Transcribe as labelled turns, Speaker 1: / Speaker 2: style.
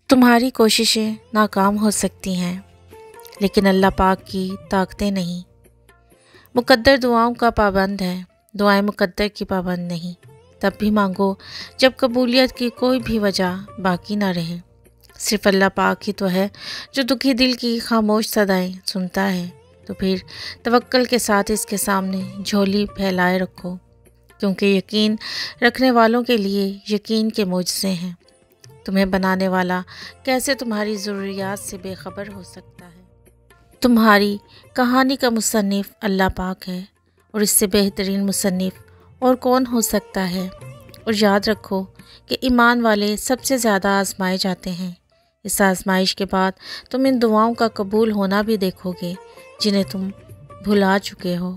Speaker 1: تمہاری کوششیں ناکام ہو سکتی ہیں، لیکن اللہ پاک کی طاقتیں نہیں۔ مقدر دعاؤں کا پابند ہے، دعائیں مقدر کی پابند نہیں۔ تب بھی مانگو جب قبولیت کی کوئی بھی وجہ باقی نہ رہے۔ صرف اللہ پاک ہی تو ہے جو دکھی دل کی خاموش صدائیں سنتا ہے۔ تو پھر توکل کے ساتھ اس کے سامنے جھولی پھیلائے رکھو، کیونکہ یقین رکھنے والوں کے لیے یقین کے معجزے ہیں۔ تمہیں بنانے والا کیسے تمہاری ضروریات سے بے خبر ہو سکتا ہے؟ تمہاری کہانی کا مصنف اللہ پاک ہے، اور اس سے بہترین مصنف اور کون ہو سکتا ہے؟ اور یاد رکھو کہ ایمان والے سب سے زیادہ آزمائے جاتے ہیں۔ اس آزمائش کے بعد تم ان دعاؤں کا قبول ہونا بھی دیکھو گے جنہیں تم بھلا چکے ہو۔